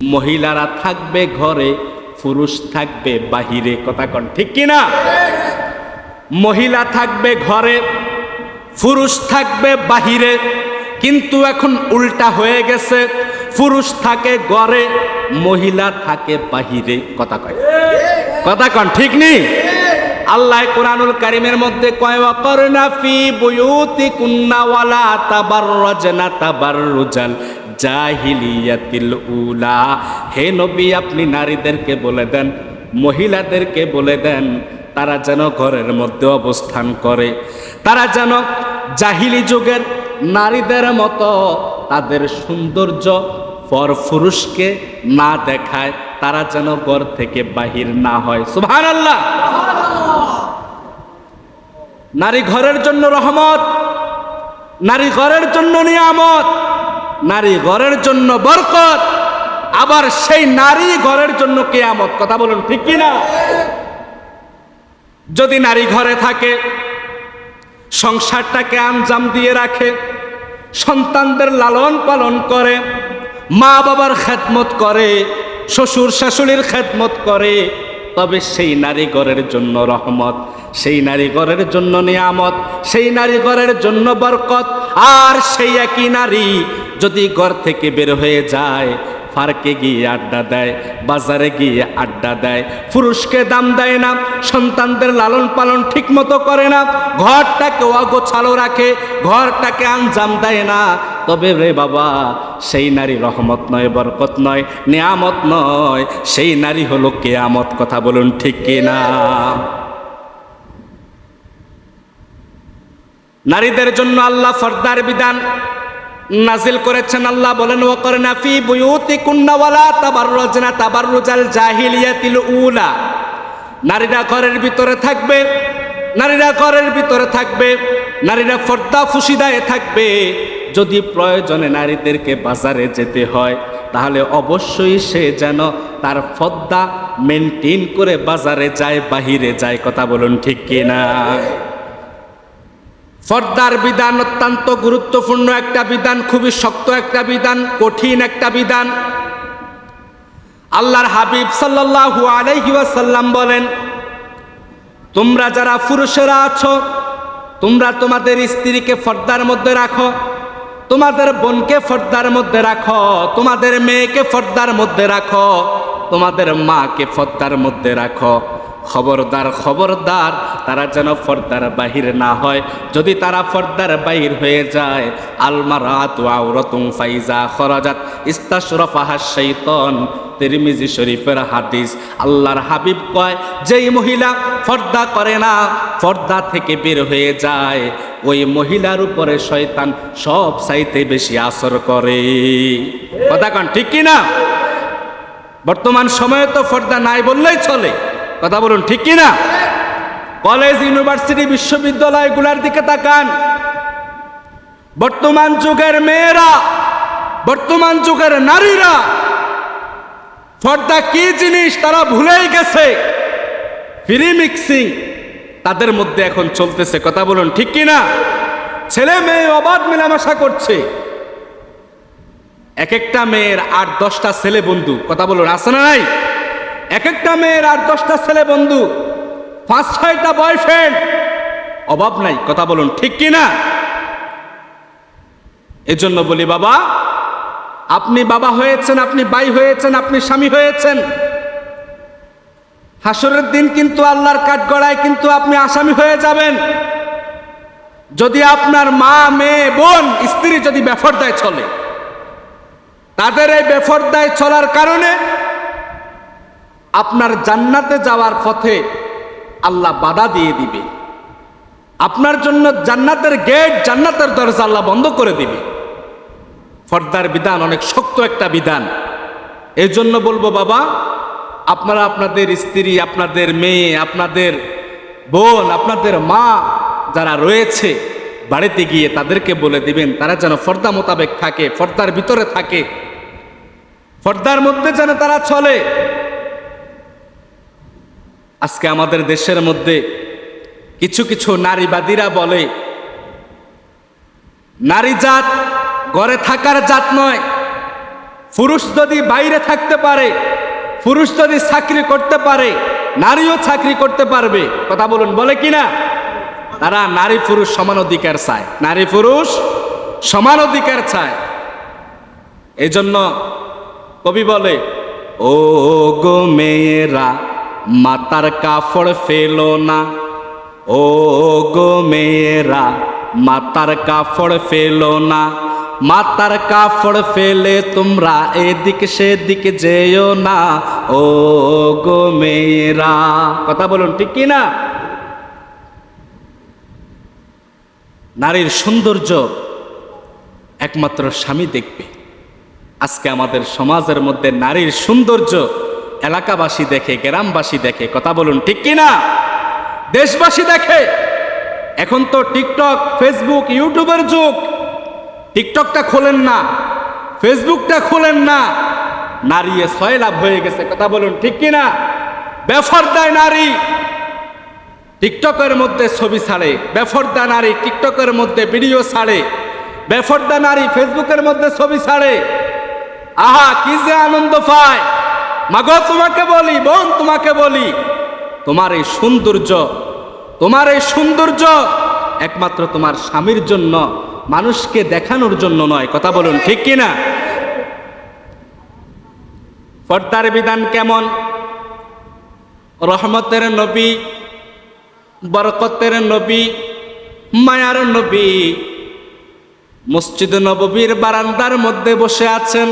মহিলারা থাকবে ঘরে, পুরুষ থাকবে বাহিরে। কথা কন ঠিক কিনা? মহিলা থাকবে ঘরে, পুরুষ থাকবে বাহিরে। কিন্তু এখন উল্টা হয়ে গেছে, পুরুষ থাকে ঘরে, মহিলা থাকে বাহিরে। কথা কয়, কথা কন ঠিক নেই? আল্লাহ কুরআনুল কারীমের মধ্যে কয়, ওয়াকরনা ফি বুয়ুতিকুন্না ওয়ালা তাবাররাজনা তাবাররুজাল জাহিলিয়াতিল উলা। হে নবী, আপনি নারীদেরকে বলে দেন, মহিলাদেরকে বলে দেন, তারা যেন ঘরের মধ্যে অবস্থান করে, তারা যেন জাহিলি যুগের নারীদের মতো তাদের সৌন্দর্য পর পুরুষকে না দেখায়, তারা যেন ঘর থেকে বাহির না হয়। সুবহানাল্লাহ। নারী ঘরের জন্য রহমত, নারী ঘরের জন্য নিয়ামত, নারী ঘরের জন্য বরকত, আবার সেই নারী ঘরের জন্য কিয়ামত। কথা বলুন ঠিক কিনা? যদি নারী ঘরে থাকে, সংসারটাকে আঞ্জাম দিয়ে রাখে, সন্তানদের লালন পালন করে, মা বাবার খেদমত করে, শ্বশুর শাশুড়ির খেদমত করে, তবে সেই নারী ঘরের জন্য রহমত, সেই নারী ঘরের জন্য নিয়ামত, সেই নারী ঘরের জন্য বরকত। আর সেই একই নারী যদি ঘর থেকে বের হয়ে যায়, পার্কে গিয়ে আড্ডা দেয়, বাজারে গিয়ে আড্ডা দেয়, পুরুষকে দাম দেয় না, সন্তানদের লালন পালন ঠিক মতো করে না, ঘরটাকে অগোছালো রাখে, ঘরটাকে আঞ্জাম দেয় না, তবে রে বাবা, সেই নারী রহমত নয়, বরকত নয়, নিয়ামত নয়, সেই নারী হলো কিয়ামত। কথা বলুন ঠিক কিনা? নারীদের জন্য আল্লাহ পর্দার বিধান নাজিল করেছেন। আল্লাহ বলেন, ওয়াকরনা ফি বুয়ুতিকুন্না ওয়ালা তাবাররাজনা তাবাররুজাল জাহিলিয়াতিল উলা। নারীরা ঘরের ভিতরে থাকবে, নারীরা ঘরের ভিতরে থাকবে, নারীরা পর্দা ফুসিদায় থাকবে। যদি প্রয়োজনে নারীদেরকে বাজারে যেতে হয়, তাহলে অবশ্যই সে যেন তার পর্দা মেনটেন করে বাজারে যায়, বাহিরে যায়। কথা বলুন ঠিক কিনা? পর্দার বিধান অত্যন্ত গুরুত্বপূর্ণ একটা বিধান, খুবই শক্ত একটা বিধান, কঠিন একটা বিধান। আল্লাহর হাবিব সাল্লাল্লাহু আলাইহি ওয়াসাল্লাম বলেন, তোমরা যারা পুরুষেরা আছো, তোমরা তোমাদের স্ত্রীকে পর্দার মধ্যে রাখো, তোমাদের বোনকে পর্দার মধ্যে রাখো, তোমাদের মেয়েকে পর্দার মধ্যে রাখো, তোমাদের মাকে পর্দার মধ্যে রাখো। খবরদার, খবরদার, তারা যেন পর্দার বাহির না হয়। যদি তারা পর্দার বাহির হয়ে যায়, আলমারাতু আওরাতুন ফাইজা খরাজাত ইস্তাশরাফাহাশ শাইতান। তিরমিজি শরীফের হাদিস। আল্লাহর হাবিব কয়, যেই মহিলা পর্দা করে না, পর্দা থেকে বের হয়ে যায়, ওই মহিলার উপরে শয়তান সব চাইতে বেশি আসর করে। কথা কন ঠিক কিনা? বর্তমান সময়ে তো পর্দা নাই বললেই চলে। কথা বলুন ঠিক কিনা? কলেজ, ইউনিভার্সিটি, বিশ্ববিদ্যালয়গুলোর দিকে তাকান। বর্তমান যুগের মেয়েরা, বর্তমান যুগের নারীরা পর্দা কি জিনিস তারা ভুলেই গেছে। ফ্রি মিক্সিং তাদের মধ্যে এখন চলতেছে। কথা বলুন ঠিক কিনা? ছেলে মেয়ে অবাধ মেলামেশা করছে। এক একটা মেয়ের 8-10টা ছেলে বন্ধু। কথা বলুন আছে না নাই? এক একটা মেয়ের 8-10টা ছেলে বন্ধু, 5-6টা বয়ফ্রেন্ড, অভাব নাই। কথা বলুন ঠিক কিনা? এজন্য বলি বাবা, আপনি বাবা হয়েছেন, আপনি ভাই হয়েছেন, আপনি স্বামী হয়েছেন, হাসরের দিন কিন্তু আল্লাহর কাঠগড়ায় কিন্তু আপনি আসামি হয়ে যাবেন। যদি আপনার মা, মেয়ে, বোন, স্ত্রী যদি বেপরদায় চলে, তাদের এই বেপরদায় চলার কারণে আপনার জান্নাতে যাওয়ার পথে আল্লাহ বাধা দিয়ে দিবে। আপনার জন্য জান্নাতের গেট, জান্নাতের দরজা আল্লাহ বন্ধ করে দিবে। পর্দার বিধান অনেক শক্ত একটা বিধান। এই জন্য বলবো বাবা, আপনারা আপনাদের স্ত্রী, আপনাদের মেয়ে, আপনাদের বোন, আপনাদের মা যারা রয়েছে, বাড়িতে গিয়ে তাদেরকে বলে দিবেন তারা যেন পর্দা মোতাবেক থাকে, পর্দার ভিতরে থাকে, পর্দার মধ্যে যেন তারা চলে। আজকে আমাদের দেশের মধ্যে কিছু কিছু নারীবাদীরা বলে, নারী জাত ঘরে থাকার জাত নয়, পুরুষ যদি বাইরে থাকতে পারে, পুরুষ যদি চাকরি করতে পারে, নারীও চাকরি করতে পারবে। কথা বলুন, বলে কিনা? তারা নারী পুরুষ সমান অধিকার চায়, নারী পুরুষ সমান অধিকার চায়। এই জন্য কবি বলে, ও গো মেয়েরা মাতার কাপড় ফেলো না, ও গো মেয়েরা মাতার কাপড় ফেলো না, মাতার কাপড় ফেলে তোমরা এদিক সেদিক যেও না, ও গো মেয়েরা। কথা বলুন, ঠিক কি না? নারীর সৌন্দর্য একমাত্র স্বামী দেখবে। আজকে আমাদের সমাজের মধ্যে নারীর সৌন্দর্য এলাকাবাসী দেখে, গ্রামবাসী দেখে। কথা বলুন, ঠিক কি না? দেশবাসী দেখে। এখন তো টিকটক, ফেসবুক, ইউটিউবের যুগ। টিকটকটা খোলেন না, ফেসবুকটা খোলেন না, নারী ছয় লাভ হয়ে গেছে। কথা বলুন, ঠিক কি না? বেফরদায় নারী টিকটকের মধ্যে ছবি ছাড়ে, বেফরদা নারী টিকটকের মধ্যে ভিডিও ছাড়ে, বেফরদা নারী ফেসবুকের মধ্যে ছবি ছাড়ে। আহা, কি যে আনন্দ পায়! মাগো তোমাকে বলি, বোন তোমাকে বলি, তোমার এই সৌন্দর্য, তোমার এই সৌন্দর্য একমাত্র তোমার স্বামীর জন্য, মানুষকে দেখানোর জন্য নয়। কথা বলুন, ঠিক কি না? পর্দার বিধান কেমন? রহমতের নবী, বরকতের নবী, মায়ার নবী মসজিদ নববীর বারান্দার মধ্যে বসে আছেন।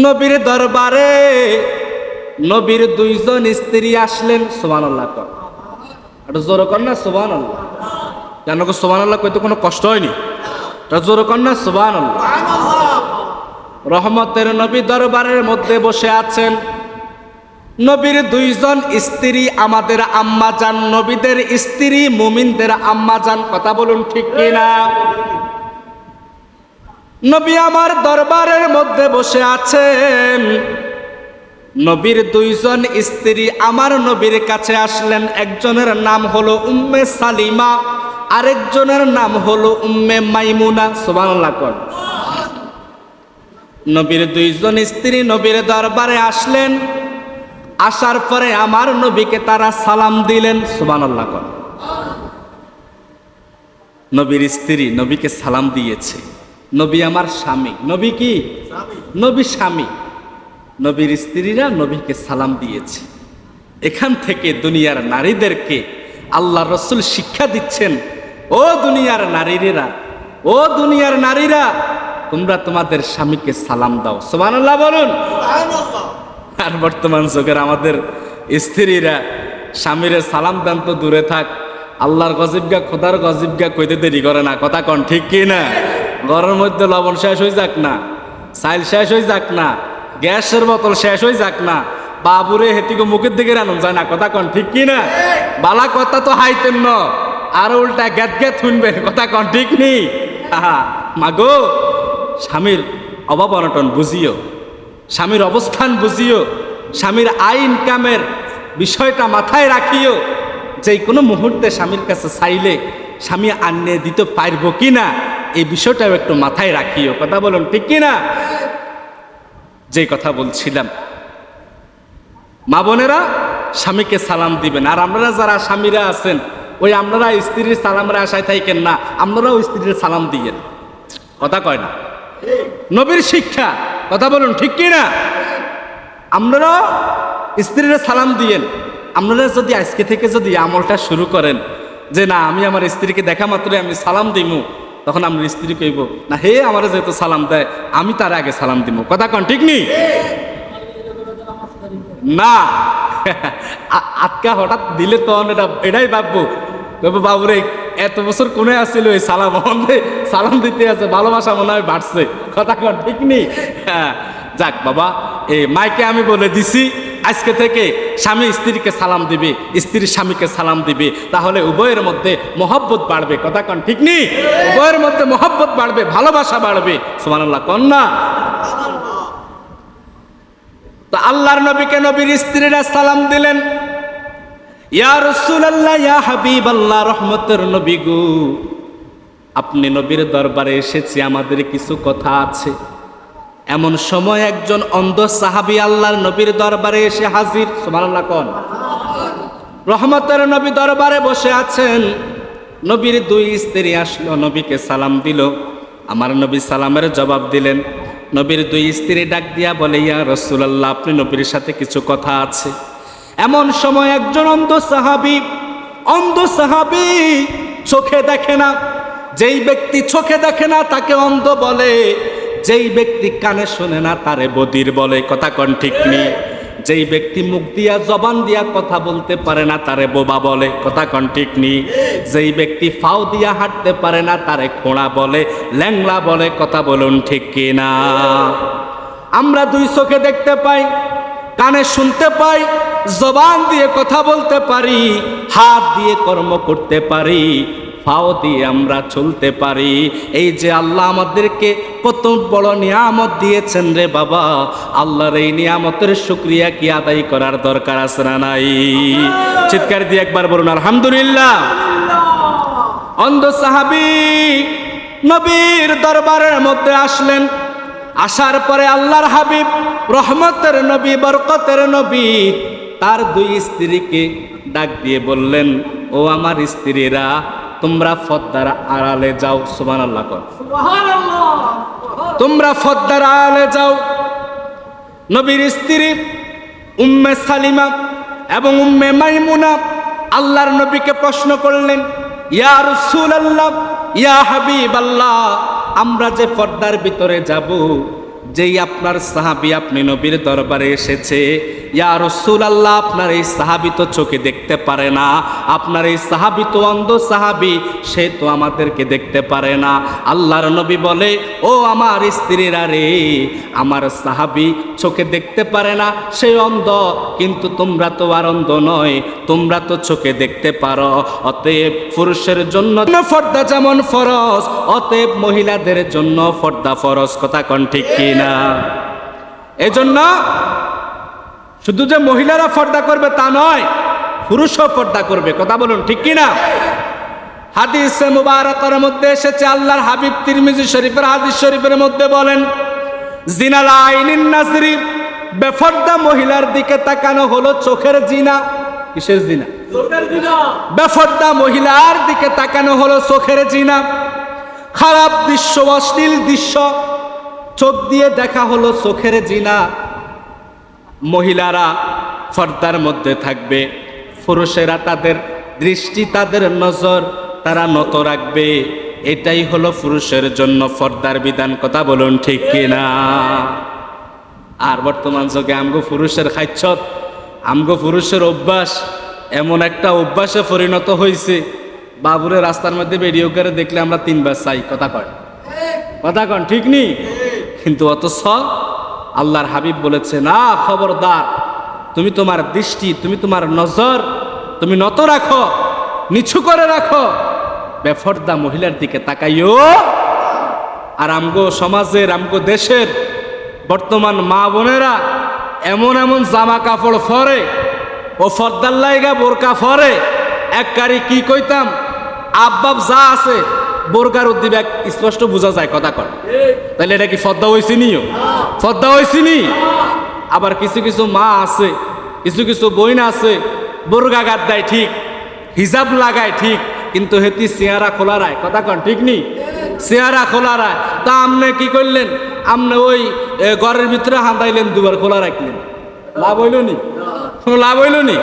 নবীর দরবারে নবীর দুইজন স্ত্রী আসলেন। সুবহানাল্লাহ কর, এটা জোর কর না সুবহানাল্লাহ। কেন গো সুবহানাল্লাহ কইতে কোনো কষ্ট হয়নি? এটা জোর কর না সুবহানাল্লাহ। রহমতের নবী দরবারের মধ্যে বসে আছেন। নবীর দুইজন স্ত্রী আমাদের আম্মা জান, নবীদের স্ত্রী মুমিনদের আম্মা জান। কথা বলুন, ঠিক কিনা? নবী আমার দরবারের মধ্যে বসে আছেন। নবীর দুইজন স্ত্রী আমার নবীর কাছে আসলেন। একজনের নাম হলো উম্মে সালিমা, আরেকজনের নাম হলো উম্মে মাইমুনা। সুবহানাল্লাহ কর। নবীর দুইজন স্ত্রী নবীর দরবারে আসলেন। আসার পরে আমার নবীকে তারা সালাম দিলেন। সুবহানাল্লাহ কর। নবীর স্ত্রী নবীকে সালাম দিয়েছে। নবী আমার স্বামী। নবী কি? নবী স্বামী। নবীর স্ত্রীরা নবীকে সালাম দিয়েছে। এখান থেকে দুনিয়ার নারীদেরকে আল্লাহ রসুল শিক্ষা দিচ্ছেন, ও দুনিয়ার নারীরা, ও দুনিয়ার নারীরা, তোমরা তোমাদের স্বামীকে সালাম দাও। সুবহানাল্লাহ বলুন। আর বর্তমান যুগের আমাদের স্ত্রীরা স্বামীরে সালাম দেন তো দূরে থাক, আল্লাহর গজিবগা খোদার গজিবগা কইতে দেরি করে না। কথা কন, ঠিক কি না? ঘরের মধ্যে লবণ শেষ হয়ে যাক না, চাইল শেষ হয়ে যাক না, গ্যাসের বোতল শেষ হয়ে যাক না, বাবুরে হেতিকে মুখের দিকে রানুন যায় না। কথা কন, ঠিক কি না? বালা কথা তো হাইতেন ন, আর উল্টা গ্যাত গ্যাত শুনবেন। কথা কন, ঠিক নি? মাগো, স্বামীর অভাব অনটন বুঝিও, স্বামীর অবস্থান বুঝিও, স্বামীর আয় ইনকামের বিষয়টা মাথায় রাখিও। যে কোনো মুহূর্তে স্বামীর কাছে চাইলে স্বামী আনিয়ে দিতে পারবো কিনা, এই বিষয়টাও একটু মাথায় রাখিও। কথা বলুন, ঠিক কিনা? যে কথা বলছিলাম, মা বোনেরা স্বামীকে সালাম দিবেন। আর আপনারা যারা স্বামীরা আছেন, ওই আপনারা স্ত্রীর সালামের আশায় থাকেন না, আপনারাও স্ত্রীর সালাম দিয়েন। কথা কয় না? নবীর শিক্ষা। কথা বলুন, ঠিক কিনা? আপনারা স্ত্রীরা সালাম দিয়েন। আপনারা যদি আজকে থেকে যদি আমলটা শুরু করেন যে না, আমি আমার স্ত্রীকে দেখা মাত্রই আমি সালাম দিব, তখন আমার স্ত্রী কইব না, হে আমার যেহেতু সালাম দেয় আমি তার আগে সালাম দিব। কথা কন, ঠিক নি? না, আটকা হঠাৎ দিলে তখন এটাই ভাববো, বাবুরে এত বছর কোনে আসছিল এই সালাম, সালাম দিতে আছে, ভালোবাসা মনে হয় বাড়ছে। কথা কন, ঠিক নি? হ্যাঁ, যাক বাবা, এই মাইকে আমি বলে দিছি, আজকে থেকে স্বামী স্ত্রীকে সালাম দিবে, স্ত্রী স্বামীকে সালাম দিবে, তাহলে উভয়ের মধ্যে মহব্বত বাড়বে। কথা কন, ঠিক নি? উভয়ের মধ্যে মহব্বত বাড়বে, ভালোবাসা বাড়বে। সুবহানাল্লাহ কন না? তো আল্লাহর নবীকে নবীর স্ত্রীরা সালাম দিলেন। ইয়া রাসূলুল্লাহ, ইয়া হাবিবাল্লাহ, রহমতের নবী গো, আপনি নবীর দরবারে এসেছি, আমাদের কিছু কথা আছে। এমন সময় একজন অন্ধ সাহাবী আল্লাহর নবীর দরবারে এসে হাজির। সুবহানাল্লাহ কোন। রহমতের নবী দরবারে বসে আছেন। নবীর দুই স্ত্রী আসলো, নবীকে সালাম দিল। আমার নবী সালামের জবাব দিলেন। নবীর দুই স্ত্রী ডাক দিয়া বলে, ইয়া রাসূলুল্লাহ, আপনি নবীর সাথে কিছু কথা আছে। এমন সময় একজন অন্ধ সাহাবী চোখে দেখে না। যেই ব্যক্তি চোখে দেখে না তাকে অন্ধ বলে, যেই ব্যক্তি কানে শোনে না তারে বধির বলে। কথা কোন ঠিক নেই? যেই ব্যক্তি মুখ দিয়া জবান দিয়া কথা বলতে পারে না তারে বোবা বলে। কথা কোন ঠিক নেই? যেই ব্যক্তি ফাও দিয়া হাঁটতে পারে না তারে খোঁড়া বলে, ল্যাংলা বলে। কথা বলুন ঠিক কি না? আমরা দুই চোখে দেখতে পাই, কানে শুনতে পাই, জবান দিয়ে কথা বলতে পারি, হাত দিয়ে কর্ম করতে পারি, পাও দিয়ে আমরা চলতে পারি। এই যে আল্লাহ আমাদেরকে কত বড় নিয়ামত দিয়েছেন রে বাবা, আল্লাহর এই নিয়ামতের শুকরিয়া কি আদায় করার দরকার আছে না নাই? চিৎকার দিয়ে একবার বলুন আলহামদুলিল্লাহ। অন্ধ সাহাবী নবীর দরবারের মধ্যে আসলেন। আসার পরে আল্লাহর হাবিব, রহমতের নবী, বরকতের নবী তার দুই স্ত্রীকে ডাক দিয়ে বললেন, ও আমার স্ত্রীরা, তোমরা পর্দার আড়ালে যাও। সুবহানাল্লাহ কর। তোমরা পর্দার আড়ালে যাও। নবীর স্ত্রী উম্মে সালিমা এবং উম্মে মাইমুনা আল্লাহর নবীকে প্রশ্ন করলেন, ইয়া রাসূলুল্লাহ, ইয়া হাবিবাল্লাহ, আমরা যে পর্দার ভিতরে যাব, যেই আপনার সাহাবী আপনি নবীর দরবারে এসেছে, ইয়া রাসূলুল্লাহ, আপনার এই সাহাবী তো চোখে দেখতে পারে না, আপনার এই সাহাবী তো অন্ধ সাহাবী, সে তো আমাদেরকে দেখতে পারে না। আল্লাহর নবী বলে, ও আমার স্ত্রীরা রে, আমার সাহাবী চোখে দেখতে পারে না, সে অন্ধ, কিন্তু তোমরা তো আর অন্ধ নয়, তোমরা তো চোখে দেখতে পারো। অতএব পুরুষের জন্য পর্দা যেমন ফরজ, অতএব মহিলাদের জন্য পর্দা ফরজ। কথা কোন ঠিক কিনা? এজন্য শুধু যে মহিলারা পর্দা করবে তা নয়, পুরুষও পর্দা করবে। কথা বলুন ঠিক কিনা? হাদিসে মুবারাকার মধ্যে এসেছে, আল্লাহর হাবিব তিরমিজি শরীফের হাদিস শরীফের মধ্যে বলেন, জিনাল আইনিন নাজরি, বেপর্দা মহিলার দিকে তাকানো হলো চোখের জিনা। কিসের জিনা? চোখের জিনা। বেপর্দা মহিলার দিকে তাকানো হলো চোখের জিনা। খারাপ দৃশ্য, অশ্লীল দৃশ্য চোখ দিয়ে দেখা হলো চোখের জিনা। মহিলারা পর্দার মধ্যে থাকবে, পুরুষেরা তাদের দৃষ্টি, তাদের নজর তারা নত রাখবে। এটাই হলো পুরুষের জন্য পর্দার বিধান। কথা বলুন ঠিক কিনা? আর বর্তমান যুগে আমগো পুরুষের খাইছত, আমগো পুরুষের অভ্যাস এমন একটা অভ্যাসে পরিণত হয়েছে, বাবুরে রাস্তার মধ্যে ভিডিও করে দেখলে আমরা তিনবার চাই। কথা কন ঠিক নেই? কিন্তু অথচ আল্লাহর হাবিব বলেছে, না, খবরদার, তুমি তোমার দৃষ্টি, তুমি তোমার নজর তুমি নত রাখো, নিচু করে রাখো, বেপর্দা মহিলার দিকে তাকাইও। আর আমগো সমাজের, আমগো দেশের বর্তমান মা বোনেরা এমন এমন জামা কাপড় পরে, ও পর্দার লাইগা বোরকা পরে, এক কারি কি কইতাম, আব্বাব যা আছে বোরকার উদ্দিবে স্পষ্ট বোঝা যায়। কথা কর, তাহলে এটা কি পর্দা হয়েছে নিও? পর্দা হয়েছে নি? আবার কিছু কিছু মা আছে, কিছু কিছু বোন আছে, বোরকা গাদ দেয় ঠিক, হিজাব লাগায় ঠিক, কিন্তু হেতি চেহারা খোলা রায়। কথা কন ঠিক নি? চেহারা খোলা রায়। তা আমনে কি করলেন? আমনে ওই ঘরের ভিতরে হাঁদাইলেন, দুবার খোলা রাখলেন, লাভ হইল নি? লাভ হইল নি?